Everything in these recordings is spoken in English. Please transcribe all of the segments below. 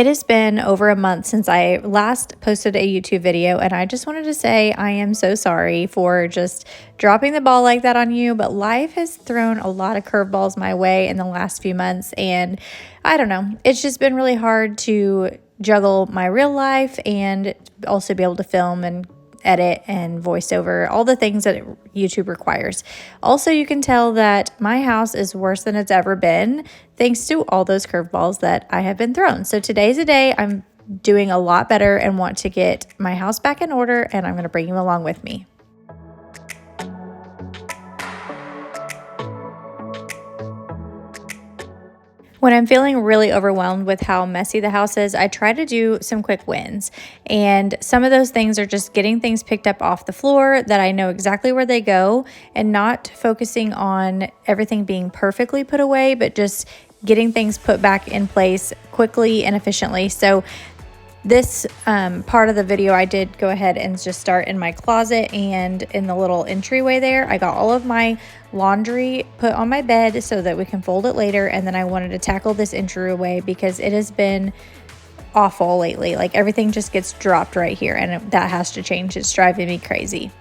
It has been over a month since I last posted a YouTube video, and I just wanted to say I am so sorry for just dropping the ball like that on you. But life has thrown a lot of curveballs my way in the last few months, and I don't know, it's just been really hard to juggle my real life and also be able to film and edit and voiceover, all the things that YouTube requires. Also, you can tell that my house is worse than it's ever been thanks to all those curveballs that I have been thrown. So today's a day I'm doing a lot better and want to get my house back in order, and I'm going to bring you along with me. When I'm feeling really overwhelmed with how messy the house is, I try to do some quick wins. And some of those things are just getting things picked up off the floor that I know exactly where they go, and not focusing on everything being perfectly put away, but just getting things put back in place quickly and efficiently. So this part of the video, I did go ahead and just start in my closet, and in the little entryway there, I got all of my laundry put on my bed so that we can fold it later. And then I wanted to tackle this entryway because it has been awful lately. Like, everything just gets dropped right here, and that has to change. It's driving me crazy.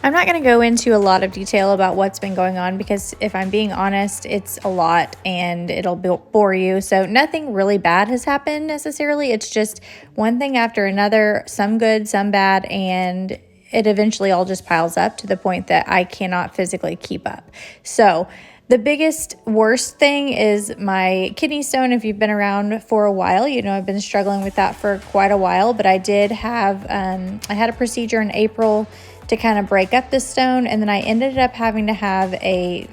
I'm not going to go into a lot of detail about what's been going on because, if I'm being honest, it's a lot and it'll bore you. So nothing really bad has happened necessarily. It's just one thing after another, some good, some bad, and it eventually all just piles up to the point that I cannot physically keep up. So the biggest, worst thing is my kidney stone. If you've been around for a while, you know I've been struggling with that for quite a while, but I did have, I had a procedure in April to kind of break up the stone, and then I ended up having to have an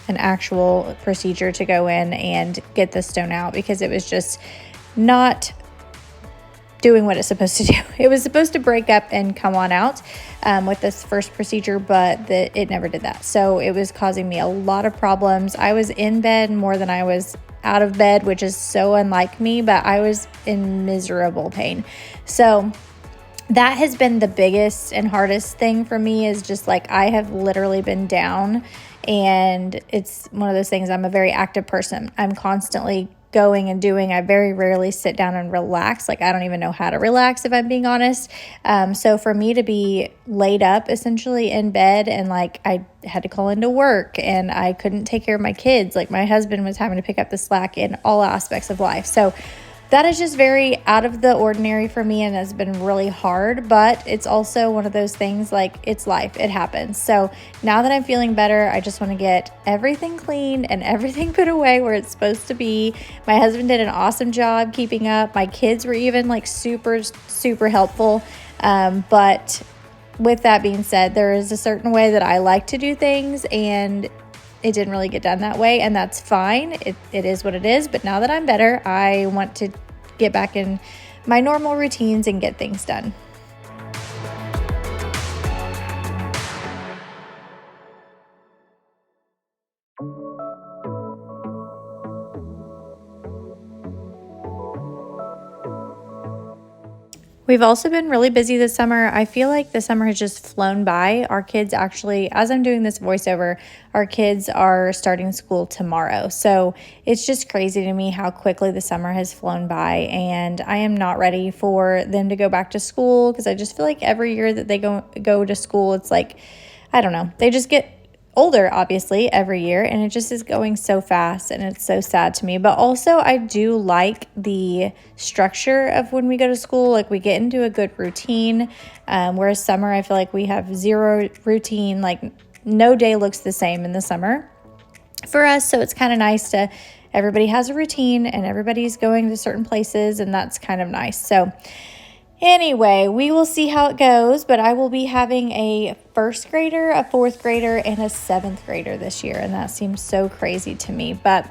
actual procedure to go in and get the stone out because it was just not doing what it's supposed to do. It was supposed to break up and come on out with this first procedure, but it never did that. So it was causing me a lot of problems. I was in bed more than I was out of bed, which is so unlike me, but I was in miserable pain. So that has been the biggest and hardest thing for me, is just like I have literally been down, and it's one of those things. I'm a very active person. I'm constantly going and doing. I very rarely sit down and relax. Like, I don't even know how to relax, if I'm being honest. So for me to be laid up essentially in bed, and like I had to call into work and I couldn't take care of my kids. Like, my husband was having to pick up the slack in all aspects of life. So that is just very out of the ordinary for me, and has been really hard, but it's also one of those things, like, it's life. It happens. So now that I'm feeling better, I just want to get everything cleaned and everything put away where it's supposed to be. My husband did an awesome job keeping up. My kids were even like super, super helpful. But with that being said, there is a certain way that I like to do things, and it didn't really get done that way, and that's fine. It is what it is. But now that I'm better, I want to get back in my normal routines and get things done. We've also been really busy this summer. I feel like the summer has just flown by. Our kids actually, as I'm doing this voiceover, our kids are starting school tomorrow. So it's just crazy to me how quickly the summer has flown by, and I am not ready for them to go back to school, because I just feel like every year that they go to school, it's like, I don't know, they just get older, obviously, every year, and it just is going so fast, and it's so sad to me. But also, I do like the structure of when we go to school. Like, we get into a good routine, whereas summer, I feel like we have zero routine. Like, no day looks the same in the summer for us. So it's kind of nice to, everybody has a routine and everybody's going to certain places, and that's kind of nice. So anyway, we will see how it goes, but I will be having a first grader, a fourth grader, and a seventh grader this year, and that seems so crazy to me. But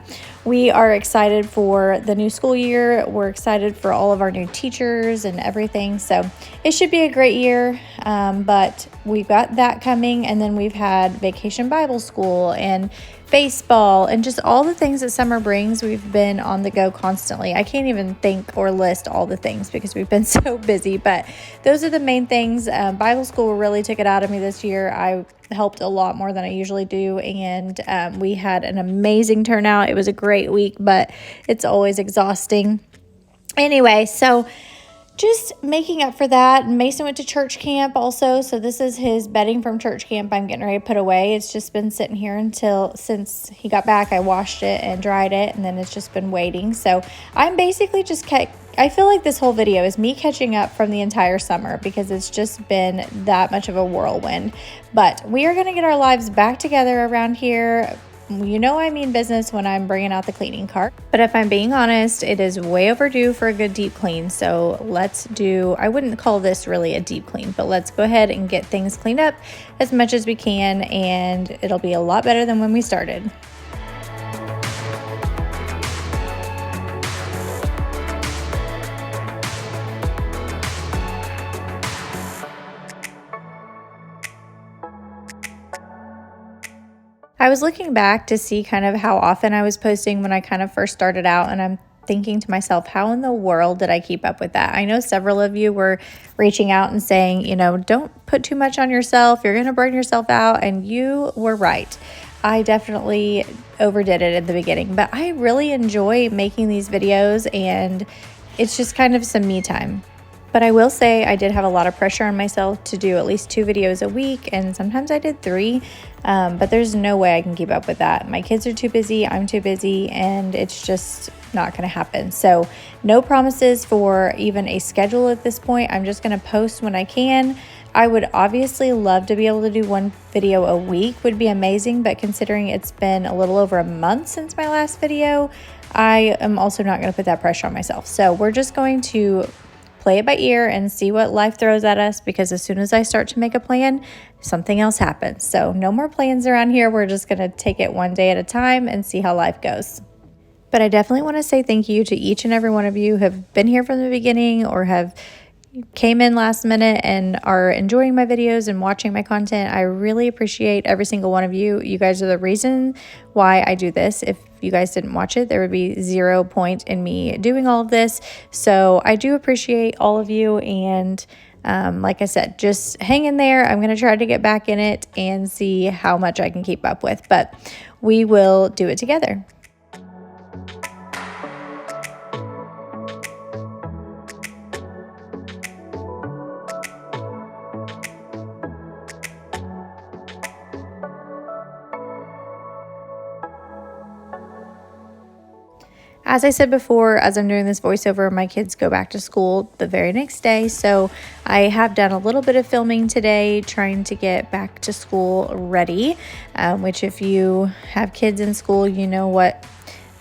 we are excited for the new school year. We're excited for all of our new teachers and everything, so it should be a great year. But we've got that coming, and then we've had Vacation Bible School and baseball and just all the things that summer brings. We've been on the go constantly. I can't even think or list all the things because we've been so busy, but those are the main things. Bible school really took it out of me this year. I helped a lot more than I usually do, and we had an amazing turnout. It was a great week, but it's always exhausting. Anyway, so just making up for that. Mason went to church camp also, so this is his bedding from church camp I'm getting ready to put away. It's just been sitting here since he got back. I washed it and dried it, and then it's just been waiting. So I'm basically I feel like this whole video is me catching up from the entire summer because it's just been that much of a whirlwind. But we are going to get our lives back together around here. You know I mean business when I'm bringing out the cleaning cart. But if I'm being honest, it is way overdue for a good deep clean. So I wouldn't call this really a deep clean, but let's go ahead and get things cleaned up as much as we can, and it'll be a lot better than when we started. I was looking back to see kind of how often I was posting when I kind of first started out, and I'm thinking to myself, how in the world did I keep up with that? I know several of you were reaching out and saying, don't put too much on yourself. You're going to burn yourself out. And you were right. I definitely overdid it at the beginning, but I really enjoy making these videos, and it's just kind of some me time. But I will say I did have a lot of pressure on myself to do at least 2 videos a week, and sometimes I did 3, but there's no way I can keep up with that. My kids are too busy, I'm too busy, and it's just not going to happen. So no promises for even a schedule at this point. I'm just going to post when I can. I would obviously love to be able to do 1 video a week, would be amazing, but considering it's been a little over a month since my last video, I am also not going to put that pressure on myself. So we're just going to play it by ear and see what life throws at us, because as soon as I start to make a plan, something else happens. So no more plans around here. We're just going to take it one day at a time and see how life goes. But I definitely want to say thank you to each and every one of you who have been here from the beginning or have came in last minute and are enjoying my videos and watching my content. I really appreciate every single one of you. You guys are the reason why I do this. If you guys didn't watch it, there would be 0 point in me doing all of this. So I do appreciate all of you, and like I said, just hang in there. I'm going to try to get back in it and see how much I can keep up with, but we will do it together. As I said before, as I'm doing this voiceover, my kids go back to school the very next day. So I have done a little bit of filming today, trying to get back to school ready, which if you have kids in school, you know what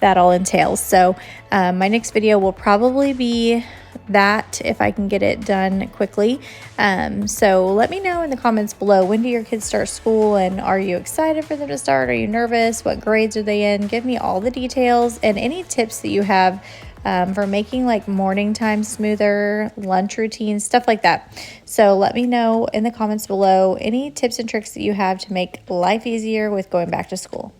that all entails. So my next video will probably be that if I can get it done quickly. So let me know in the comments below, when do your kids start school, and are you excited for them to start? Are you nervous? What grades are they in? Give me all the details and any tips that you have for making like morning time smoother, lunch routines, stuff like that. So let me know in the comments below any tips and tricks that you have to make life easier with going back to school.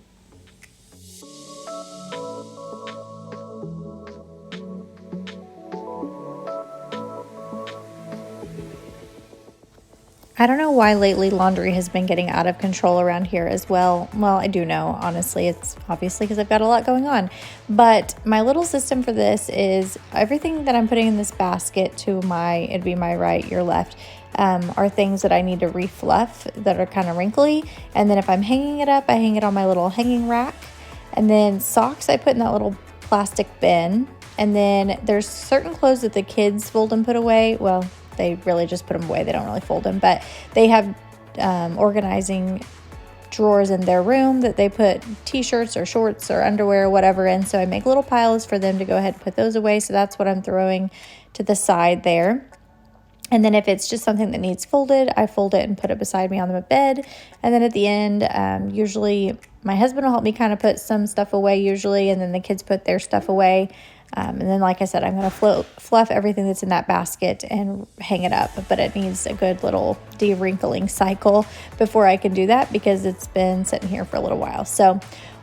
I don't know why lately laundry has been getting out of control around here as well. Well, I do know, honestly. It's obviously because I've got a lot going on. But my little system for this is everything that I'm putting in this basket to it'd be my right, your left, are things that I need to refluff that are kind of wrinkly. And then if I'm hanging it up, I hang it on my little hanging rack. And then socks I put in that little plastic bin. And then there's certain clothes that the kids fold and put away. Well, they really just put them away. They don't really fold them, but they have organizing drawers in their room that they put t-shirts or shorts or underwear or whatever in. So I make little piles for them to go ahead and put those away. So that's what I'm throwing to the side there. And then if it's just something that needs folded, I fold it and put it beside me on the bed. And then at the end, usually my husband will help me kind of put some stuff away usually, and then the kids put their stuff away. And then, like I said, I'm going to fluff everything that's in that basket and hang it up. But it needs a good little de-wrinkling cycle before I can do that, because it's been sitting here for a little while. So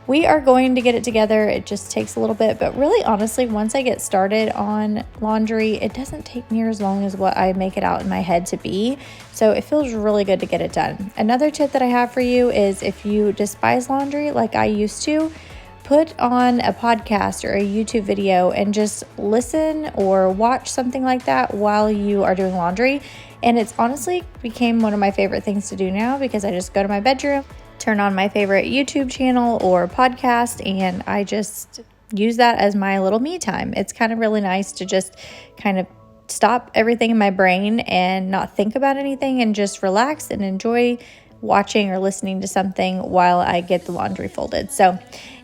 we are going to get it together. It just takes a little bit. But really, honestly, once I get started on laundry, it doesn't take near as long as what I make it out in my head to be. So it feels really good to get it done. Another tip that I have for you is, if you despise laundry like I used to, put on a podcast or a YouTube video and just listen or watch something like that while you are doing laundry. And it's honestly became one of my favorite things to do now, because I just go to my bedroom, turn on my favorite YouTube channel or podcast, and I just use that as my little me time. It's kind of really nice to just kind of stop everything in my brain and not think about anything and just relax and enjoy watching or listening to something while I get the laundry folded. So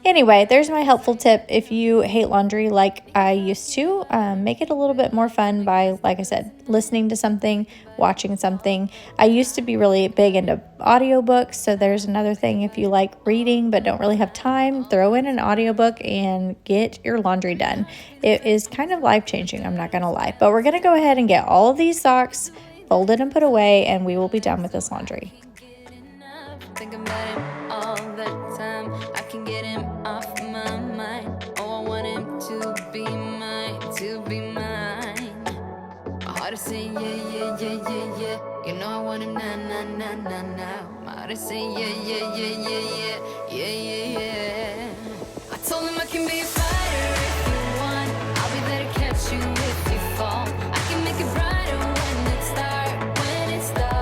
anyway, there's my helpful tip. If you hate laundry like I used to, make it a little bit more fun by, like I said, listening to something, watching something. I used to be really big into audiobooks, so there's another thing. If you like reading but don't really have time, throw in an audiobook and get your laundry done. It is kind of life-changing, I'm not gonna lie. But we're gonna go ahead and get all of these socks folded and put away, and we will be done with this laundry. Think about him all the time. I can get him off my mind. Oh, I want him to be mine, to be mine. My heart is saying yeah, yeah, yeah, yeah, yeah. You know I want him now, now, now, now, now. My heart is saying yeah, yeah, yeah, yeah, yeah, yeah, yeah, yeah. I told him I can be a fighter if you want. I'll be there to catch you if you fall. I can make it brighter when it starts, when it starts.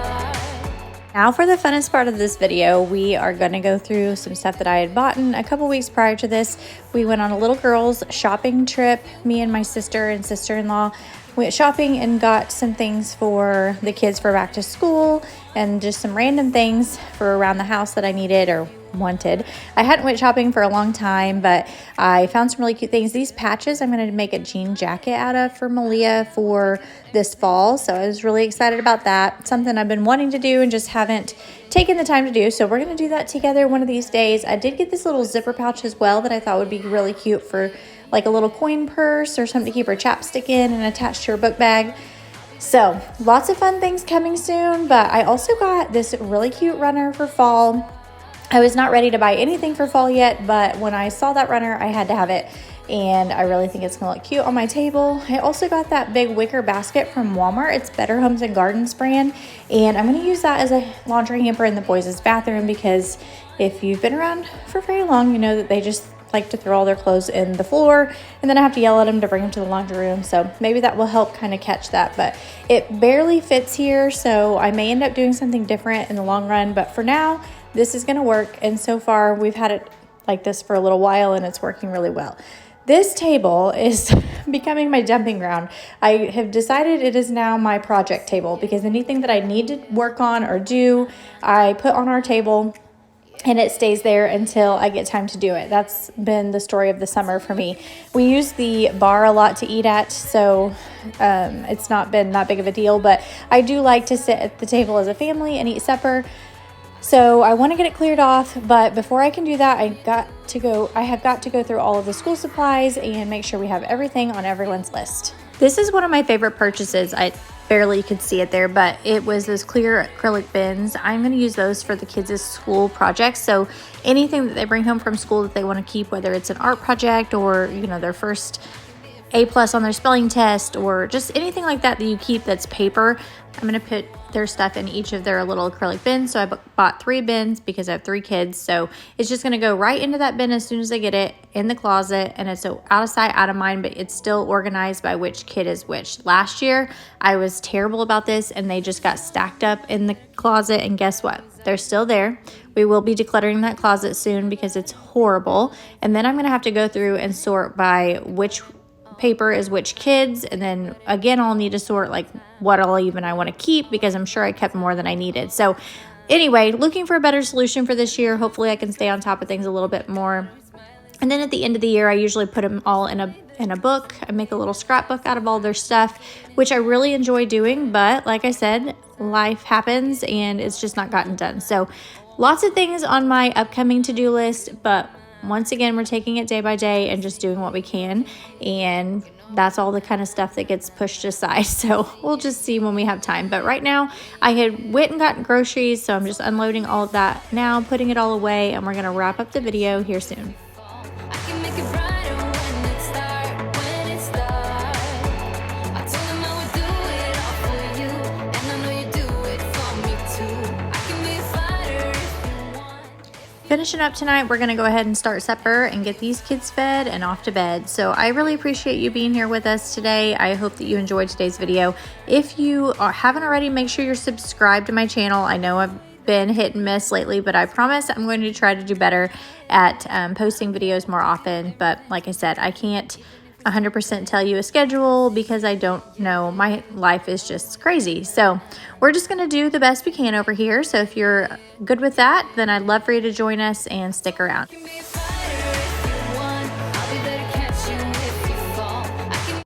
Now for the funnest part of this video, we are going to go through some stuff that I had bought a couple weeks prior to this. We went on a little girls shopping trip. Me and my sister and sister-in-law went shopping and got some things for the kids for back to school and just some random things for around the house that I needed or wanted. I hadn't went shopping for a long time, but I found some really cute things. These patches I'm going to make a jean jacket out of for Malia for this fall, so I was really excited about that. Something I've been wanting to do and just haven't taken the time to do, so we're going to do that together one of these days. I did get this little zipper pouch as well that I thought would be really cute for like a little coin purse or something to keep her chapstick in and attach to her book bag. So lots of fun things coming soon, but I also got this really cute runner for fall. I was not ready to buy anything for fall yet, but when I saw that runner, I had to have it, and I really think it's gonna look cute on my table. I also got that big wicker basket from Walmart. It's Better Homes and Gardens brand, and I'm gonna use that as a laundry hamper in the boys' bathroom, because if you've been around for very long, you know that they just like to throw all their clothes in the floor, and then I have to yell at them to bring them to the laundry room. So maybe that will help kind of catch that, but it barely fits here, so I may end up doing something different in the long run. But for now, this is going to work, and so far we've had it like this for a little while and it's working really well. This table is becoming my dumping ground. I have decided it is now my project table, because anything that I need to work on or do, I put on our table and it stays there until I get time to do it. That's been the story of the summer for me. We use the bar a lot to eat at, so it's not been that big of a deal, but I do like to sit at the table as a family and eat supper. So I want to get it cleared off, but before I can do that, I have got to go through all of the school supplies and make sure we have everything on everyone's list. This is one of my favorite purchases. I barely could see it there, but it was those clear acrylic bins. I'm going to use those for the kids' school projects. So anything that they bring home from school that they want to keep, whether it's an art project or, you know, their first A+ on their spelling test, or just anything like that that you keep that's paper, I'm going to put their stuff in each of their little acrylic bins. So I bought 3 bins because I have 3 kids. So it's just going to go right into that bin as soon as I get it in the closet, and it's so out of sight, out of mind, but it's still organized by which kid is which. Last year, I was terrible about this, and they just got stacked up in the closet, and guess what? They're still there. We will be decluttering that closet soon because it's horrible. And then I'm going to have to go through and sort by which paper is which kids, and then again I'll need to sort like what all even I want to keep, because I'm sure I kept more than I needed. So anyway, looking for a better solution for this year. Hopefully I can stay on top of things a little bit more. And then at the end of the year, I usually put them all in a book. I make a little scrapbook out of all their stuff, which I really enjoy doing, but like I said, life happens and it's just not gotten done. So lots of things on my upcoming to-do list, but once again, we're taking it day by day and just doing what we can, and that's all the kind of stuff that gets pushed aside. So we'll just see when we have time. But right now, I had went and gotten groceries, so I'm just unloading all of that now, putting it all away, and we're going to wrap up the video here soon. finishing up tonight, we're going to go ahead and start supper and get these kids fed and off to bed. So I really appreciate you being here with us today. I hope that you enjoyed today's video. If you haven't already, make sure you're subscribed to my channel. I know I've been hit and miss lately, but I promise I'm going to try to do better at posting videos more often. But like I said, I can't 100% tell you a schedule because I don't know. My life is just crazy. So we're just going to do the best we can over here. So if you're good with that, then I'd love for you to join us and stick around. Give me fire.